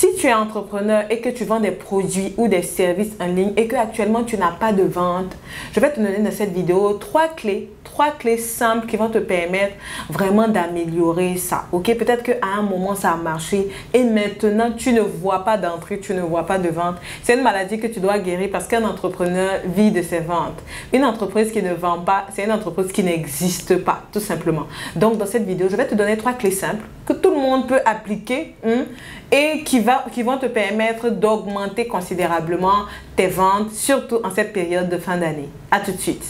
Si tu es entrepreneur et que tu vends des produits ou des services en ligne et que actuellement tu n'as pas de vente, je vais te donner dans cette vidéo trois clés simples qui vont te permettre vraiment d'améliorer ça. Ok, peut-être qu'à un moment ça a marché et maintenant tu ne vois pas d'entrée, tu ne vois pas de vente. C'est une maladie que tu dois guérir parce qu'un entrepreneur vit de ses ventes. Une entreprise qui ne vend pas, c'est une entreprise qui n'existe pas, tout simplement. Donc dans cette vidéo, je vais te donner trois clés simples que tout le monde peut appliquer et qui vont te permettre d'augmenter considérablement tes ventes, surtout en cette période de fin d'année. À tout de suite.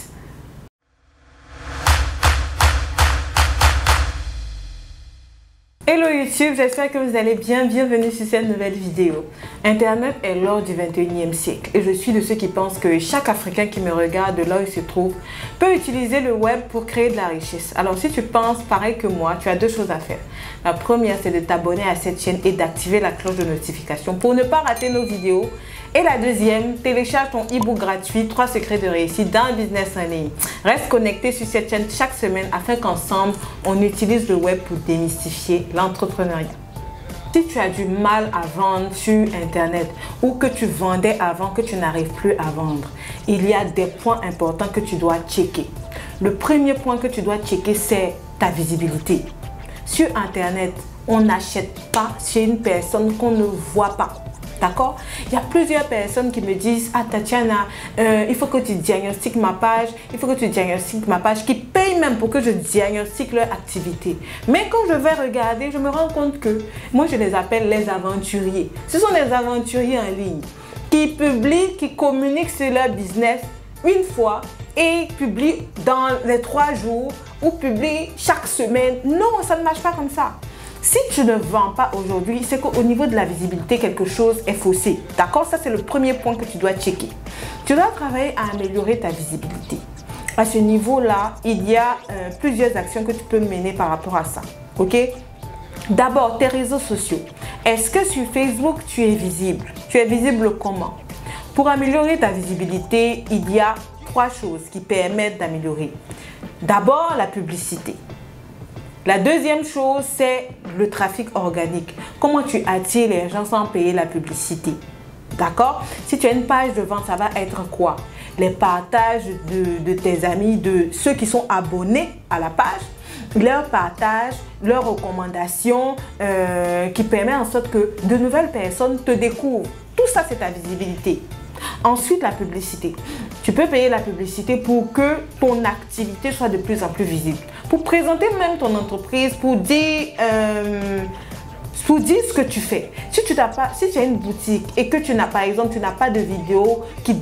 Hello YouTube, j'espère que vous allez bien. Bienvenue sur cette nouvelle vidéo. Internet est l'or du 21e siècle et je suis de ceux qui pensent que chaque Africain qui me regarde de là où il se trouve peut utiliser le web pour créer de la richesse. Alors si tu penses pareil que moi, tu as deux choses à faire. La première, c'est de t'abonner à cette chaîne et d'activer la cloche de notification pour ne pas rater nos vidéos. Et la deuxième, télécharge ton e-book gratuit 3 secrets de réussite dans un business en ligne. Reste connecté sur cette chaîne chaque semaine afin qu'ensemble, on utilise le web pour démystifier l'entrepreneuriat. Si tu as du mal à vendre sur Internet ou que tu vendais avant que tu n'arrives plus à vendre, il y a des points importants que tu dois checker. Le premier point que tu dois checker, c'est ta visibilité. Sur Internet, on n'achète pas chez une personne qu'on ne voit pas. D'accord? Il y a plusieurs personnes qui me disent « Ah Tatiana, il faut que tu diagnostiques ma page, qui payent même pour que je diagnostique leur activité. » Mais quand je vais regarder, je me rends compte que moi je les appelle les aventuriers. Ce sont des aventuriers en ligne qui publient, qui communiquent sur leur business une fois et publient dans les 3 jours ou publient chaque semaine. Non, ça ne marche pas comme ça. Si tu ne vends pas aujourd'hui, c'est qu'au niveau de la visibilité, quelque chose est faussé. D'accord? Ça, c'est le premier point que tu dois checker. Tu dois travailler à améliorer ta visibilité. À ce niveau-là, il y a plusieurs actions que tu peux mener par rapport à ça. Ok? D'abord, tes réseaux sociaux. Est-ce que sur Facebook, tu es visible? Tu es visible comment? Pour améliorer ta visibilité, il y a 3 choses qui permettent d'améliorer. D'abord, la publicité. La deuxième chose, c'est le trafic organique. Comment tu attires les gens sans payer la publicité. D'accord? Si tu as une page de vente, ça va être quoi? Les partages de tes amis, de ceux qui sont abonnés à la page, leurs partages, leurs recommandations qui permettent en sorte que de nouvelles personnes te découvrent. Tout ça, c'est ta visibilité. Ensuite, la publicité. Tu peux payer la publicité pour que ton activité soit de plus en plus visible. Pour présenter même ton entreprise, pour dire ce que tu fais. Si tu as une boutique et que tu n'as pas de vidéo qui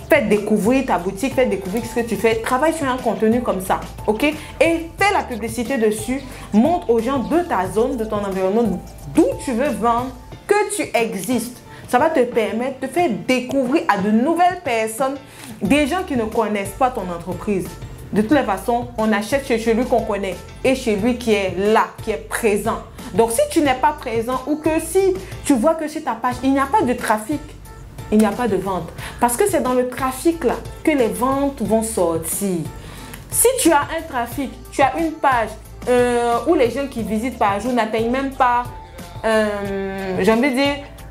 fait découvrir ta boutique, fait découvrir ce que tu fais, travaille sur un contenu comme ça, ok? Et fais la publicité dessus, montre aux gens de ta zone, de ton environnement, d'où tu veux vendre, que tu existes. Ça va te permettre de faire découvrir à de nouvelles personnes, des gens qui ne connaissent pas ton entreprise. De toutes les façons, on achète chez celui qu'on connaît et chez lui qui est là, qui est présent. Donc, si tu n'es pas présent ou que si tu vois que sur ta page, il n'y a pas de trafic, il n'y a pas de vente. Parce que c'est dans le trafic là que les ventes vont sortir. Si tu as un trafic, tu as une page où les gens qui visitent par jour n'atteignent même pas,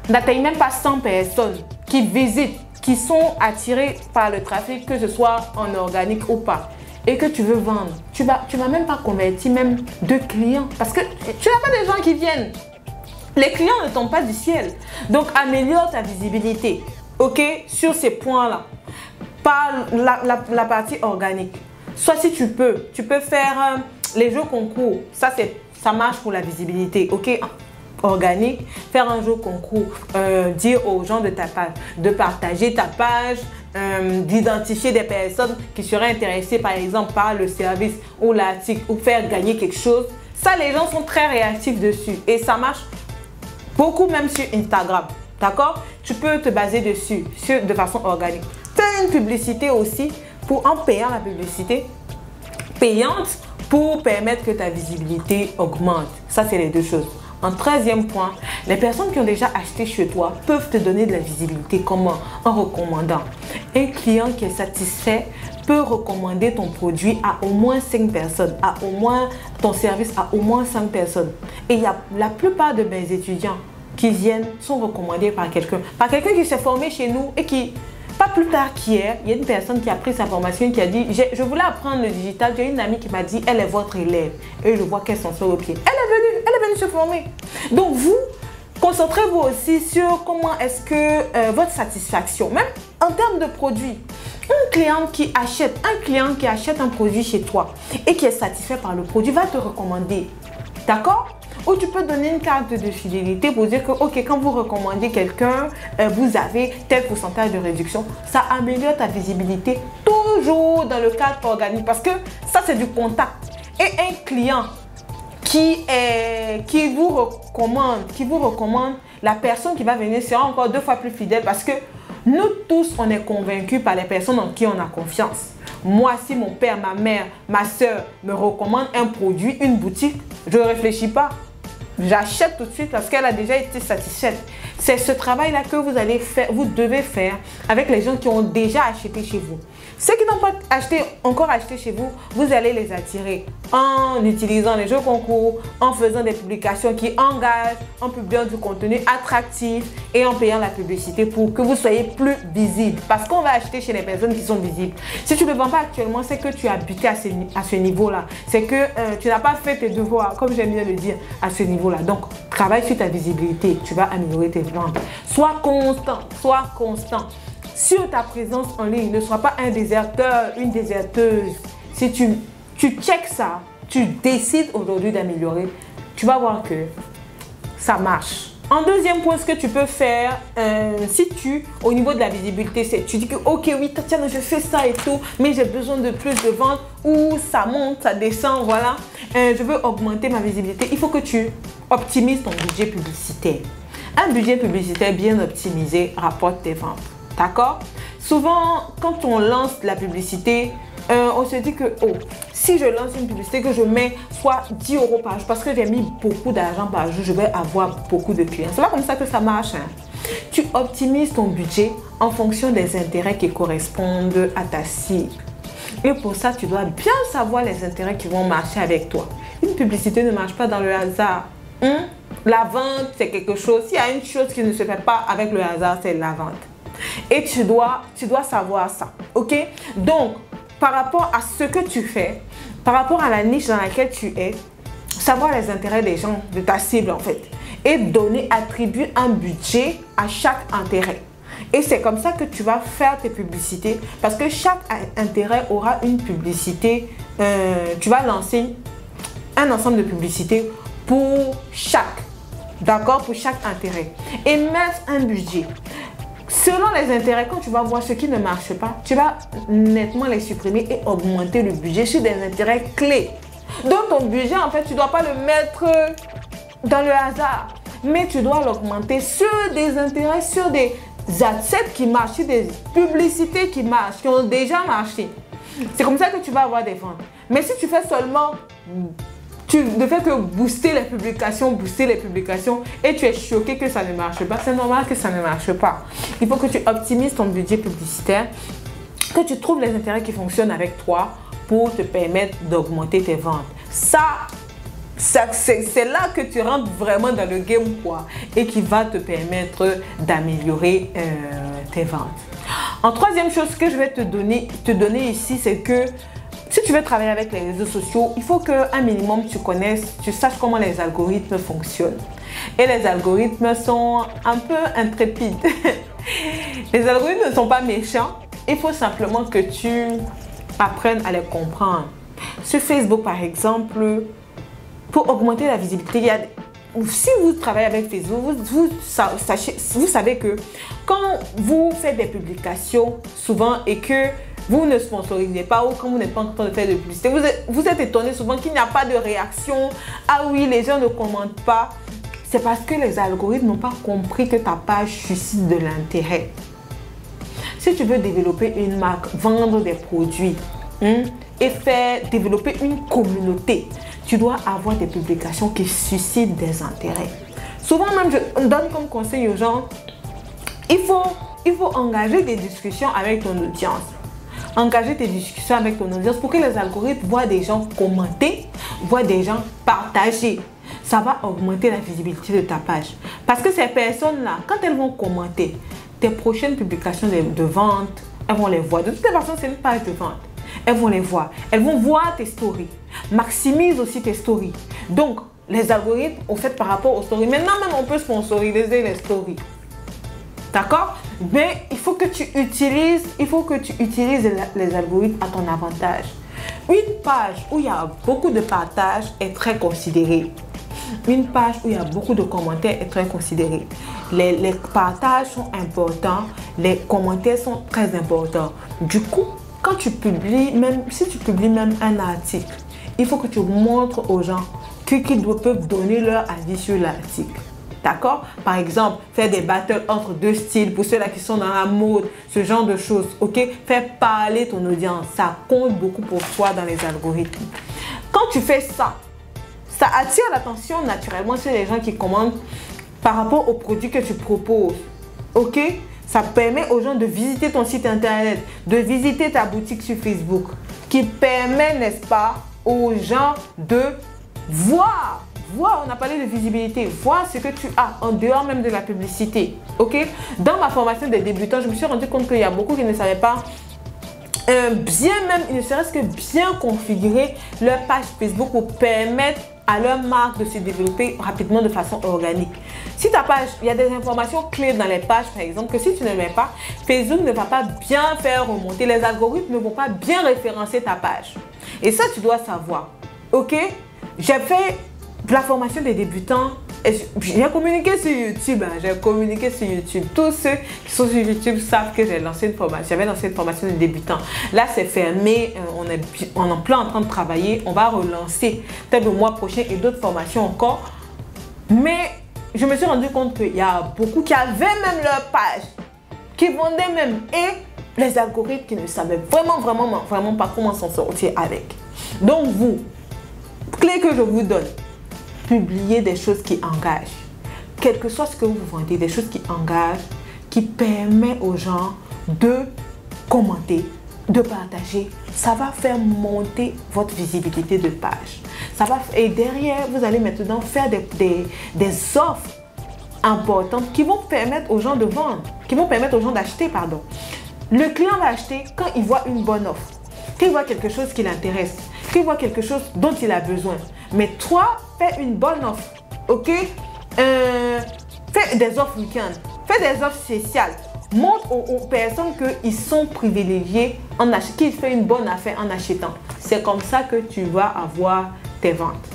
n'atteignent même pas 100 personnes qui visitent, qui sont attirées par le trafic, que ce soit en organique ou pas, et que tu veux vendre, tu vas même pas convertir même 2 clients parce que tu n'as pas de gens qui viennent. Les clients ne tombent pas du ciel. Donc, améliore ta visibilité, ok, sur ces points-là. Par la partie organique. Soit si tu peux faire les jeux concours. Ça marche pour la visibilité, ok. Organique, faire un jeu concours, dire aux gens de ta page de partager ta page, d'identifier des personnes qui seraient intéressées par exemple par le service ou l'article ou faire gagner quelque chose. Ça, les gens sont très réactifs dessus et ça marche beaucoup même sur Instagram. D'accord? Tu peux te baser dessus de façon organique. Fais une publicité aussi en payant la publicité payante pour permettre que ta visibilité augmente. Ça, c'est les 2 choses. En 3e point, les personnes qui ont déjà acheté chez toi peuvent te donner de la visibilité. Comment? En recommandant. Un client qui est satisfait peut recommander ton produit à au moins 5 personnes, ton service à au moins 5 personnes. Et la plupart de mes étudiants qui viennent sont recommandés par quelqu'un qui s'est formé chez nous et qui, pas plus tard qu'hier, il y a une personne qui a pris sa formation et qui a dit je voulais apprendre le digital. J'ai une amie qui m'a dit elle est votre élève et je vois qu'elle s'en sort au pied. Elle est venue se former. Donc vous, concentrez-vous aussi sur comment est-ce que votre satisfaction, même en termes de produits, un client qui achète un produit chez toi et qui est satisfait par le produit va te recommander. D'accord? Ou tu peux donner une carte de fidélité pour dire que, ok, quand vous recommandez quelqu'un, vous avez tel pourcentage de réduction. Ça améliore ta visibilité toujours dans le cadre organique parce que ça, c'est du contact. Et un client qui vous recommande, la personne qui va venir sera encore 2 fois plus fidèle parce que nous tous, on est convaincus par les personnes en qui on a confiance. Moi, si mon père, ma mère, ma soeur me recommande un produit, une boutique, je ne réfléchis pas. J'achète tout de suite parce qu'elle a déjà été satisfaite. C'est ce travail-là que vous devez faire avec les gens qui ont déjà acheté chez vous. Ceux qui n'ont pas encore acheté chez vous, vous allez les attirer en utilisant les jeux concours, en faisant des publications qui engagent, en publiant du contenu attractif et en payant la publicité pour que vous soyez plus visible. Parce qu'on va acheter chez les personnes qui sont visibles. Si tu ne le vends pas actuellement, c'est que tu as buté à ce niveau-là. C'est que tu n'as pas fait tes devoirs, comme j'aime bien le dire, à ce niveau-là. Donc, travaille sur ta visibilité. Tu vas améliorer tes ventes. Sois constant, sois constant. Sur ta présence en ligne, ne sois pas un déserteur, une déserteuse. Si tu checkes ça, tu décides aujourd'hui d'améliorer, tu vas voir que ça marche. En deuxième point, ce que tu peux faire, au niveau de la visibilité, c'est tu dis que ok, oui, Tatiana, je fais ça et tout, mais j'ai besoin de plus de ventes ou ça monte, ça descend, voilà. Je veux augmenter ma visibilité. Il faut que tu optimises ton budget publicitaire. Un budget publicitaire bien optimisé rapporte tes ventes. D'accord? Souvent, quand on lance la publicité, on se dit que si je lance une publicité que je mets soit 10 € par jour, parce que j'ai mis beaucoup d'argent par jour, je vais avoir beaucoup de clients. C'est pas comme ça que ça marche. Hein. Tu optimises ton budget en fonction des intérêts qui correspondent à ta cible. Et pour ça, tu dois bien savoir les intérêts qui vont marcher avec toi. Une publicité ne marche pas dans le hasard. La vente, c'est quelque chose. S'il y a une chose qui ne se fait pas avec le hasard, c'est la vente. Et tu dois savoir ça, ok? Donc, par rapport à ce que tu fais, par rapport à la niche dans laquelle tu es, savoir les intérêts des gens, de ta cible en fait, et attribuer un budget à chaque intérêt. Et c'est comme ça que tu vas faire tes publicités, parce que chaque intérêt aura une publicité. Tu vas lancer un ensemble de publicités pour chaque, d'accord, pour chaque intérêt. Et mettre un budget. Selon les intérêts, quand tu vas voir ce qui ne marche pas, tu vas nettement les supprimer et augmenter le budget sur des intérêts clés. Donc ton budget, en fait, tu ne dois pas le mettre dans le hasard, mais tu dois l'augmenter sur des intérêts, sur des assets qui marchent, sur des publicités qui marchent, qui ont déjà marché. C'est comme ça que tu vas avoir des ventes. Mais si tu fais seulement... Tu ne fais que booster les publications et tu es choqué que ça ne marche pas. C'est normal que ça ne marche pas. Il faut que tu optimises ton budget publicitaire, que tu trouves les intérêts qui fonctionnent avec toi pour te permettre d'augmenter tes ventes. C'est là que tu rentres vraiment dans le game quoi, et qui va te permettre d'améliorer tes ventes. En troisième chose que je vais te donner ici, c'est que si tu veux travailler avec les réseaux sociaux, il faut qu'un minimum tu saches comment les algorithmes fonctionnent. Et les algorithmes sont un peu intrépides. Les algorithmes ne sont pas méchants. Il faut simplement que tu apprennes à les comprendre. Sur Facebook, par exemple, pour augmenter la visibilité, si vous travaillez avec Facebook, vous savez que quand vous faites des publications souvent et que vous ne sponsorisez pas ou quand vous n'êtes pas en train de faire de publicité, vous êtes étonné souvent qu'il n'y a pas de réaction. Ah oui, les gens ne commentent pas. C'est parce que les algorithmes n'ont pas compris que ta page suscite de l'intérêt. Si tu veux développer une marque, vendre des produits et développer une communauté, tu dois avoir des publications qui suscitent des intérêts. Souvent même, je donne comme conseil aux gens, il faut engager des discussions avec ton audience. Engager tes discussions avec ton audience pour que les algorithmes voient des gens commenter, voient des gens partager. ça va augmenter la visibilité de ta page. Parce que ces personnes-là, quand elles vont commenter tes prochaines publications de vente, elles vont les voir. De toute façon, c'est une page de vente. Elles vont les voir. Elles vont voir tes stories. Maximise aussi tes stories. Donc, les algorithmes, au fait, par rapport aux stories. Maintenant, même, on peut sponsoriser les stories. D'accord? Mais il faut que tu utilises les algorithmes à ton avantage. Une page où il y a beaucoup de partages est très considérée. Une page où il y a beaucoup de commentaires est très considérée. Les partages sont importants, les commentaires sont très importants. Du coup, quand tu publies, même si tu publies même un article, il faut que tu montres aux gens qu'ils peuvent donner leur avis sur l'article. D'accord? Par exemple, faire des battles entre deux styles pour ceux-là qui sont dans la mode, ce genre de choses. Ok? Faire parler ton audience, ça compte beaucoup pour toi dans les algorithmes. Quand tu fais ça, ça attire l'attention naturellement chez les gens qui commandent par rapport aux produits que tu proposes. Ok? Ça permet aux gens de visiter ton site internet, de visiter ta boutique sur Facebook, qui permet, n'est-ce pas, aux gens de voir, on a parlé de visibilité, voir ce que tu as en dehors même de la publicité. Ok? Dans ma formation des débutants, je me suis rendu compte qu'il y a beaucoup qui ne savaient pas ne serait-ce que bien configurer leur page Facebook pour permettre à leur marque de se développer rapidement de façon organique. Si ta page, il y a des informations clés dans les pages, par exemple, que si tu ne mets pas, Facebook ne va pas bien faire remonter, les algorithmes ne vont pas bien référencer ta page. Et ça, tu dois savoir. Ok? J'ai fait la formation des débutants. J'ai communiqué sur YouTube. J'ai communiqué sur YouTube. Tous ceux qui sont sur YouTube savent que j'ai lancé une formation. J'avais lancé une formation de débutants. Là, c'est fermé. On est en plein en train de travailler. On va relancer peut-être le mois prochain et d'autres formations encore. Mais je me suis rendu compte qu'il y a beaucoup qui avaient même leur page, qui vendaient même. Et les algorithmes qui ne savaient vraiment pas comment s'en sortir avec. Donc, vous, clé que je vous donne, publiez des choses qui engagent. Quel que soit ce que vous vendez, des choses qui engagent, qui permettent aux gens de commenter, de partager. Ça va faire monter votre visibilité de page. Et derrière, vous allez maintenant faire des offres importantes qui vont permettre aux gens de vendre, qui vont permettre aux gens d'acheter, pardon. Le client va acheter quand il voit une bonne offre, quand il voit quelque chose qui l'intéresse, quand il voit quelque chose dont il a besoin. Mais toi, fais une bonne offre, ok? Fais des offres week-end, fais des offres spéciales. Montre aux personnes qu'ils sont privilégiés en achetant, qu'ils font une bonne affaire en achetant. C'est comme ça que tu vas avoir tes ventes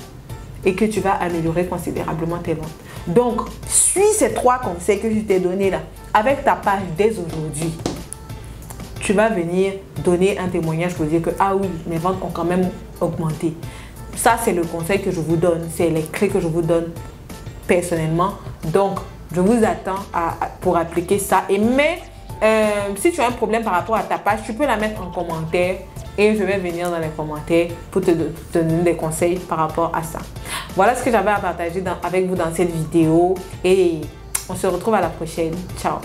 et que tu vas améliorer considérablement tes ventes. Donc, suis ces 3 conseils que je t'ai donnés là avec ta page dès aujourd'hui. Tu vas venir donner un témoignage pour dire que ah oui, mes ventes ont quand même augmenté. Ça, c'est le conseil que je vous donne. C'est les clés que je vous donne personnellement. Donc, je vous attends pour appliquer ça. Mais si tu as un problème par rapport à ta page, tu peux la mettre en commentaire et je vais venir dans les commentaires pour te donner des conseils par rapport à ça. Voilà ce que j'avais à partager avec vous dans cette vidéo et on se retrouve à la prochaine. Ciao!